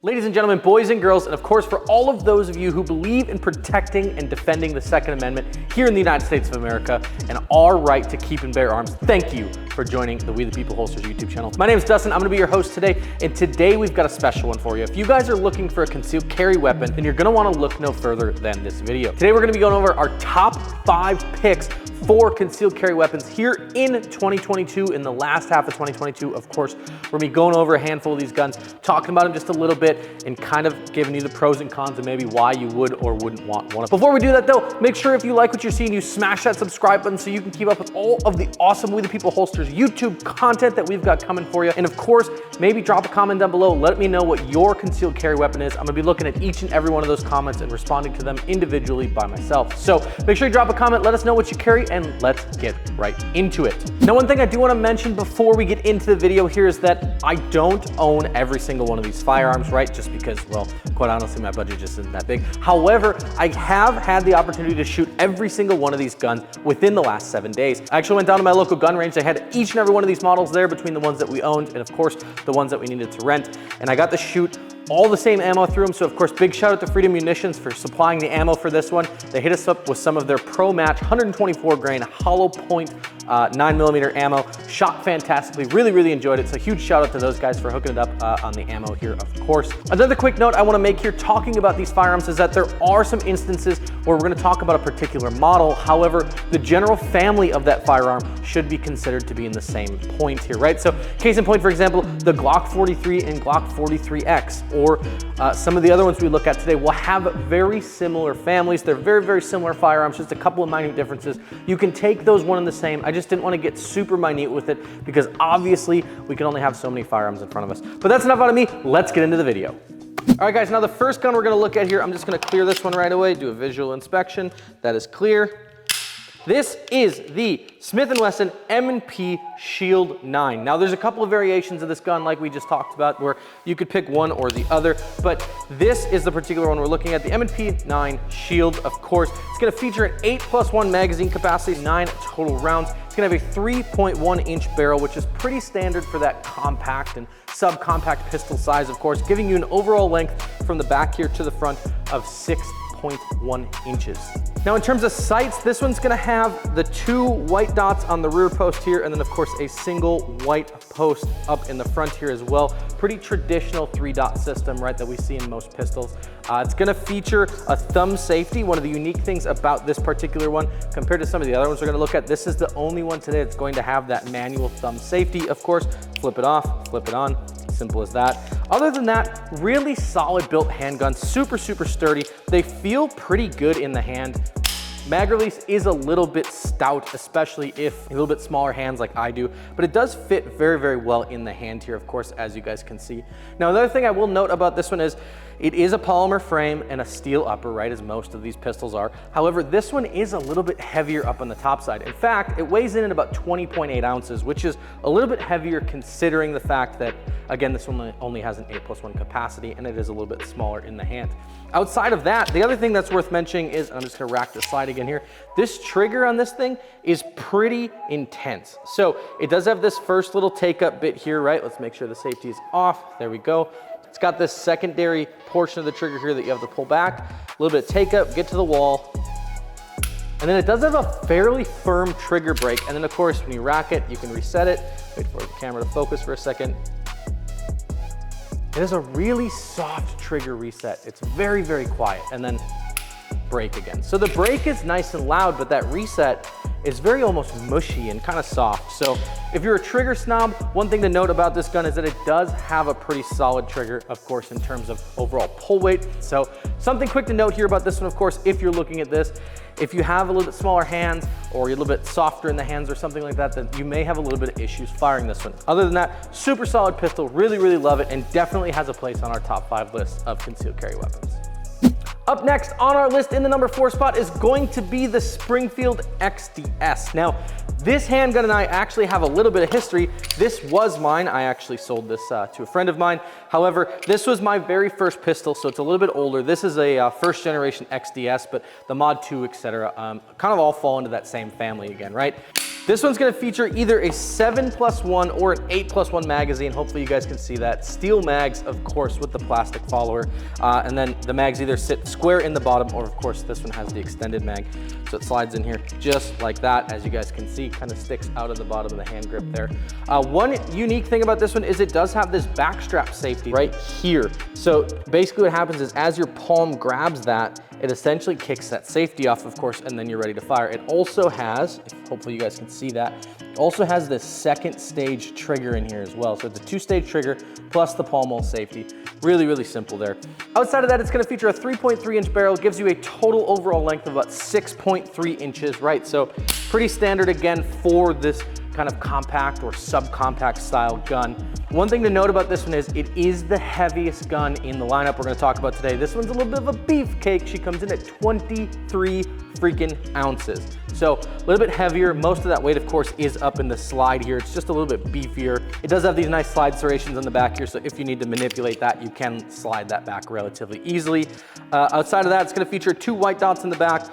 Ladies and gentlemen, boys and girls, and of course for all of those of you who believe in protecting and defending the Second Amendment here in the United States of America and our right to keep and bear arms, thank you for joining the We the People Holsters YouTube channel. My name is Dustin, I'm gonna be your host today, and today we've got a special one for you. If you guys are looking for a concealed carry weapon, then you're gonna wanna look no further than this video. Today we're gonna be going over our top 5 picks for concealed carry weapons here in 2022, in the last half of 2022. Of course, we're gonna be going over a handful of these guns, talking about them just a little bit, and kind of giving you the pros and cons and maybe why you would or wouldn't want one. Before we do that though, make sure if you like what you're seeing, you smash that subscribe button so you can keep up with all of the awesome We the People Holsters YouTube content that we've got coming for you. And of course, maybe drop a comment down below, let me know what your concealed carry weapon is. I'm gonna be looking at each and every one of those comments and responding to them individually by myself. So make sure you drop a comment, let us know what you carry, and let's get right into it. Now, one thing I do want to mention before we get into the video here is that I don't own every single one of these firearms, right? Just because, well, quite honestly, my budget just isn't that big. However, I have had the opportunity to shoot every single one of these guns within the last 7 days. I actually went down to my local gun range. They had each and every one of these models there between the ones that we owned and of course the ones that we needed to rent. And I got to shoot all the same ammo through them. So of course, big shout out to Freedom Munitions for supplying the ammo for this one. They hit us up with some of their Pro Match 124 grain hollow point 9mm ammo. Shot fantastically, really enjoyed it. So huge shout out to those guys for hooking it up on the ammo here, of course. Another quick note I wanna make here talking about these firearms is that there are some instances where we're gonna talk about a particular model. However, the general family of that firearm should be considered to be in the same point here, right? So case in point, for example, the Glock 43 and Glock 43X, or some of the other ones we look at today will have very similar families. They're very similar firearms, just a couple of minute differences. You can take those one and the same. I just didn't want to get super minute with it because obviously we can only have so many firearms in front of us. But that's enough out of me. Let's get into the video. All right, guys, now the first gun we're going to look at here, I'm just going to clear this one right away, do a visual inspection. That is clear. This is the Smith & Wesson M&P Shield 9. Now there's a couple of variations of this gun like we just talked about where you could pick one or the other, but this is the particular one we're looking at, the M&P9 Shield, of course. It's gonna feature an 8+1 magazine capacity, 9 total rounds. It's gonna have a 3.1 inch barrel, which is pretty standard for that compact and subcompact pistol size, of course, giving you an overall length from the back here to the front of 6.1 inches. Now in terms of sights, this one's gonna have the 2 white dots on the rear post here, and then of course a single white post up in the front here as well. Pretty traditional 3-dot system, right, that we see in most pistols. It's gonna feature a thumb safety. One of the unique things about this particular one compared to some of the other ones we're gonna look at, this is the only one today that's going to have that manual thumb safety. Of course, flip it off, flip it on. Simple as that. Other than that, really solid built handgun, super sturdy. They feel pretty good in the hand. Mag release is a little bit stout, especially if a little bit smaller hands like I do, but it does fit very well in the hand here, of course, as you guys can see. Now, another thing I will note about this one is it is a polymer frame and a steel upper, right, as most of these pistols are. However, this one is a little bit heavier up on the top side. In fact, it weighs in at about 20.8 ounces, which is a little bit heavier considering the fact that, again, this one only has an 8+1 capacity and it is a little bit smaller in the hand. Outside of that, the other thing that's worth mentioning is, I'm just gonna rack the slide again here, this trigger on this thing is pretty intense. So it does have this first little take up bit here, right? Let's make sure the safety is off. There we go. It's got this secondary portion of the trigger here that you have to pull back, a little bit of take up, get to the wall. And then it does have a fairly firm trigger brake. And then of course, when you rack it, you can reset it. Wait for the camera to focus for a second. It has a really soft trigger reset. It's very quiet, and then brake again. So the brake is nice and loud, but that reset is very almost mushy and kind of soft. So if you're a trigger snob, one thing to note about this gun is that it does have a pretty solid trigger, of course, in terms of overall pull weight. So something quick to note here about this one, of course, if you're looking at this, if you have a little bit smaller hands or you're a little bit softer in the hands or something like that, then you may have a little bit of issues firing this one. Other than that, super solid pistol, really love it, and definitely has a place on our top 5 list of concealed carry weapons. Up next on our list in the number 4 spot is going to be the Springfield XDS. Now, this handgun and I actually have a little bit of history. This was mine. I actually sold this to a friend of mine. However, this was my very first pistol, so it's a little bit older. This is a first generation XDS, but the Mod 2, etc., kind of all fall into that same family again, right? This one's gonna feature either a 7+1 or an 8+1 magazine. Hopefully you guys can see that. Steel mags, of course, with the plastic follower. And then the mags either sit square in the bottom, or of course this one has the extended mag. So it slides in here just like that. As you guys can see, kind of sticks out of the bottom of the hand grip there. One unique thing about this one is it does have this back strap safety right here. So basically what happens is as your palm grabs that, it essentially kicks that safety off, of course, and then you're ready to fire. It also has, hopefully you guys can see that, it also has this second stage trigger in here as well. So it's a 2-stage trigger plus the palm hole safety. Really, really simple there. Outside of that, it's gonna feature a 3.3-inch barrel, gives you a total overall length of about 6.3 inches, right? So pretty standard again for this kind of compact or subcompact style gun. One thing to note about this one is it is the heaviest gun in the lineup we're gonna talk about today. This one's a little bit of a beefcake. She comes in at 23 freaking ounces. So a little bit heavier. Most of that weight, of course, is up in the slide here. It's just a little bit beefier. It does have these nice slide serrations on the back here, so if you need to manipulate that, you can slide that back relatively easily. Outside of that, it's gonna feature 2 white dots in the back,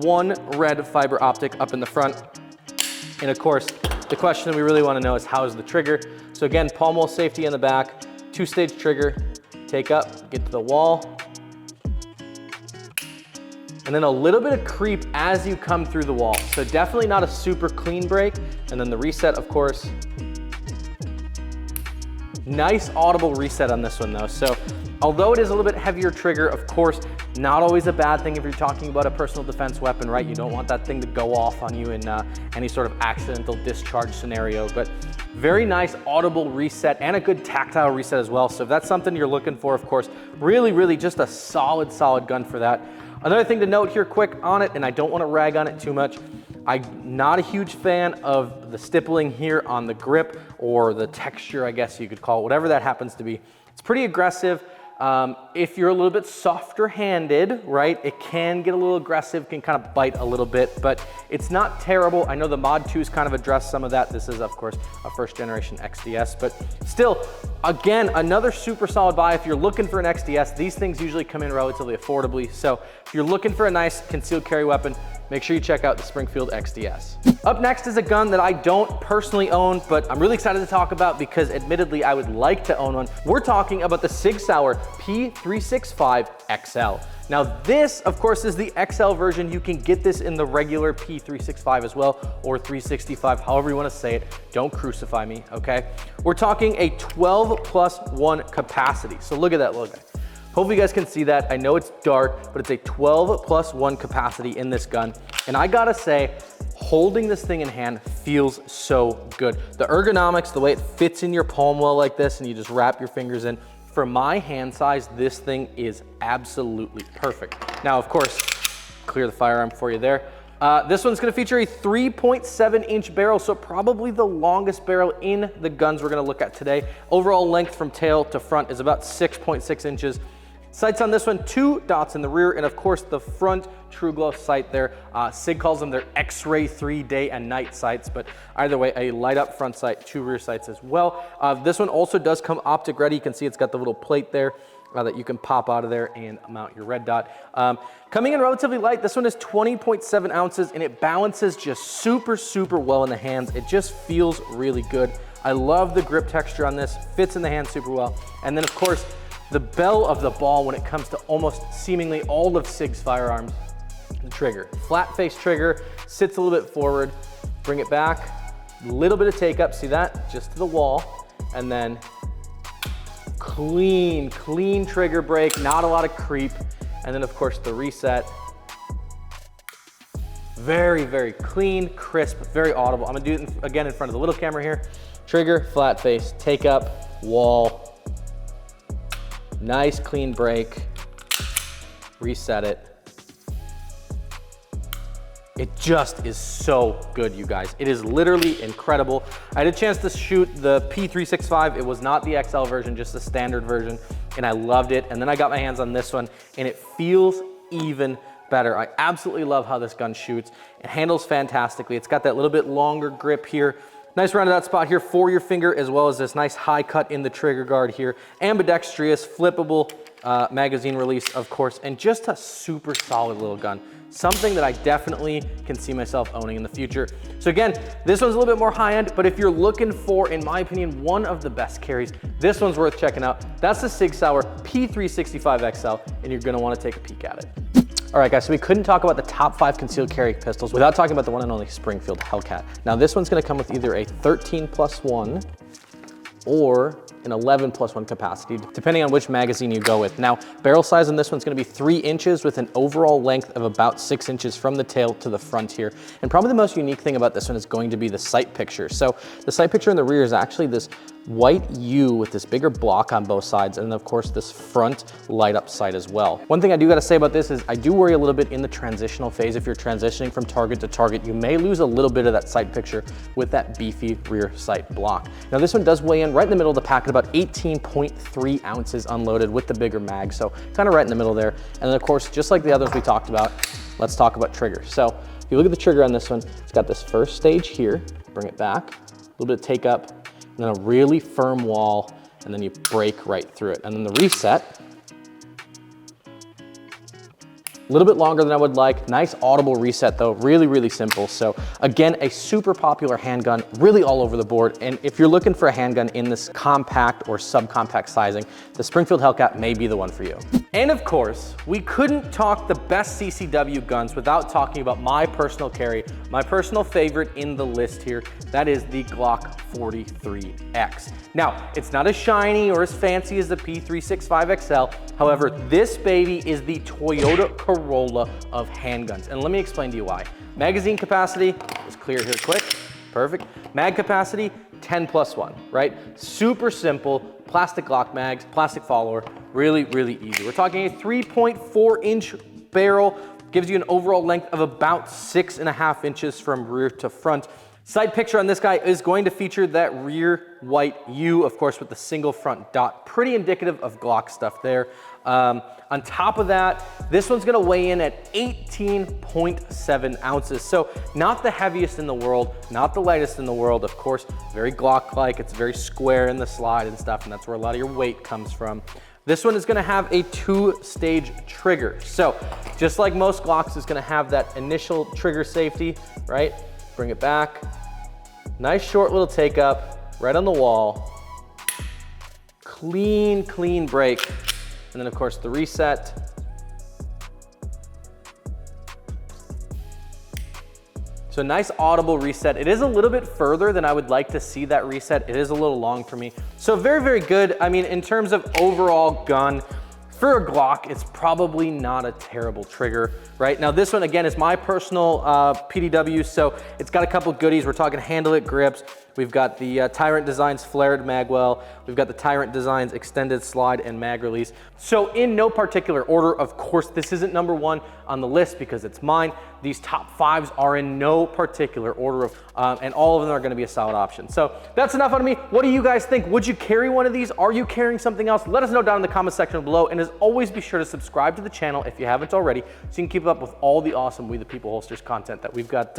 1 red fiber optic up in the front. And of course, the question we really wanna know is how is the trigger? So again, palm hole safety in the back, 2-stage trigger, take up, get to the wall, and then a little bit of creep as you come through the wall. So definitely not a super clean break. And then the reset, of course. Nice audible reset on this one though. So although it is a little bit heavier trigger, of course, not always a bad thing if you're talking about a personal defense weapon, right? You don't want that thing to go off on you in any sort of accidental discharge scenario, but very nice audible reset and a good tactile reset as well. So if that's something you're looking for, of course, really, really just a solid gun for that. Another thing to note here quick on it, and I don't want to rag on it too much, I'm not a huge fan of the stippling here on the grip or the texture, I guess you could call it, whatever that happens to be. It's pretty aggressive. If you're a little bit softer handed, right, it can get a little aggressive, can kind of bite a little bit, but it's not terrible. I know the Mod 2's kind of addressed some of that. This is, of course, a 1st generation XDS, but still, again, another super solid buy. If you're looking for an XDS, these things usually come in relatively affordably. So if you're looking for a nice concealed carry weapon, make sure you check out the Springfield XDS. Up next is a gun that I don't personally own, but I'm really excited to talk about because admittedly I would like to own one. We're talking about the Sig Sauer P365XL. Now this, of course, is the XL version. You can get this in the regular P365 as well, or 365, however you want to say it. Don't crucify me, okay? We're talking a 12+1 capacity. So look at that little guy. Hopefully you guys can see that. I know it's dark, but it's a 12+1 capacity in this gun. And I gotta say, holding this thing in hand feels so good. The ergonomics, the way it fits in your palm well like this, and you just wrap your fingers in. For my hand size, this thing is absolutely perfect. Now, of course, clear the firearm for you there. This one's gonna feature a 3.7-inch barrel, so probably the longest barrel in the guns we're gonna look at today. Overall length from tail to front is about 6.6 inches. Sights on this one, 2 dots in the rear, and of course the front true glow sight there. Sig calls them their X-ray 3 day and night sights, but either way, a light up front sight, 2 rear sights as well. This one also does come optic ready. You can see it's got the little plate there that you can pop out of there and mount your red dot. Coming in relatively light, this one is 20.7 ounces and it balances just super, super well in the hands. It just feels really good. I love the grip texture on this, fits in the hand super well. And then of course, the belle of the ball when it comes to almost seemingly all of Sig's firearms, the trigger. Flat face trigger, sits a little bit forward, bring it back, a little bit of take up, see that? Just to the wall, and then clean trigger break, not a lot of creep, and then of course the reset. Very, very clean, crisp, very audible. I'm gonna do it again in front of the little camera here. Trigger, flat face, take up, wall, nice clean break, reset it. It just is so good, you guys. It is literally incredible. I had a chance to shoot the P365. It was not the XL version, just the standard version, and I loved it. And then I got my hands on this one, and it feels even better. I absolutely love how this gun shoots. It handles fantastically. It's got that little bit longer grip here. Nice rounded spot here for your finger, as well as this nice high cut in the trigger guard here. Ambidextrous, flippable, magazine release, of course, and just a super solid little gun. Something that I definitely can see myself owning in the future. So again, this one's a little bit more high-end, but if you're looking for, in my opinion, one of the best carries, this one's worth checking out. That's the Sig Sauer P365XL, and you're gonna wanna take a peek at it. All right, guys, so we couldn't talk about the top 5 concealed carry pistols without talking about the one and only Springfield Hellcat. Now, this one's gonna come with either a 13+1 or an 11+1 capacity, depending on which magazine you go with. Now, barrel size on this one's gonna be 3 inches with an overall length of about 6 inches from the tail to the front here. And probably the most unique thing about this one is going to be the sight picture. So the sight picture in the rear is actually this white U with this bigger block on both sides, and of course this front light up sight as well. One thing I do gotta say about this is I do worry a little bit in the transitional phase. If you're transitioning from target to target, you may lose a little bit of that sight picture with that beefy rear sight block. Now this one does weigh in right in the middle of the pack at about 18.3 ounces unloaded with the bigger mag, so kind of right in the middle there. And then of course, just like the others we talked about, let's talk about trigger. So if you look at the trigger on this one, it's got this first stage here, bring it back, a little bit of take up, and then a really firm wall, and then you break right through it. And then the reset, a little bit longer than I would like. Nice audible reset though, really, really simple. So again, a super popular handgun, really all over the board. And if you're looking for a handgun in this compact or subcompact sizing, the Springfield Hellcat may be the one for you. And of course, we couldn't talk the best CCW guns without talking about my personal carry, my personal favorite in the list here. That is the Glock 43X. Now, it's not as shiny or as fancy as the P365XL. However, this baby is the Toyota Corolla of handguns. And let me explain to you why. Magazine capacity, let's clear here quick, perfect. Mag capacity, 10+1, right? Super simple, plastic Glock mags, plastic follower, really, really easy. We're talking a 3.4-inch barrel, gives you an overall length of about 6.5 inches from rear to front. Side picture on this guy is going to feature that rear white U, of course, with the single front dot. Pretty indicative of Glock stuff there. On top of that, this one's gonna weigh in at 18.7 ounces. So not the heaviest in the world, not the lightest in the world. Of course, very Glock-like. It's very square in the slide and stuff, and that's where a lot of your weight comes from. This one is gonna have a 2-stage trigger. So just like most Glocks, it's gonna have that initial trigger safety, right? Bring it back. Nice short little take up, right on the wall. Clean, clean break. And then of course the reset. So nice audible reset. It is a little bit further than I would like to see that reset. It is a little long for me. So very, very good. I mean, in terms of overall gun, for a Glock, it's probably not a terrible trigger, right? Now this one, again, is my personal PDW, so it's got a couple goodies. We're talking handle-it grips. We've got the Tyrant Designs flared magwell. We've got the Tyrant Designs extended slide and mag release. So in no particular order, of course, this isn't number 1 on the list because it's mine. These top 5s are in no particular order, and all of them are gonna be a solid option. So that's enough out of me. What do you guys think? Would you carry one of these? Are you carrying something else? Let us know down in the comment section below. And as always, be sure to subscribe to the channel if you haven't already, so you can keep up with all the awesome We the People Holsters content that we've got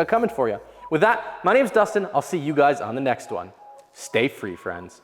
coming for you. With that, my name's Dustin. I'll see you guys on the next one. Stay free, friends.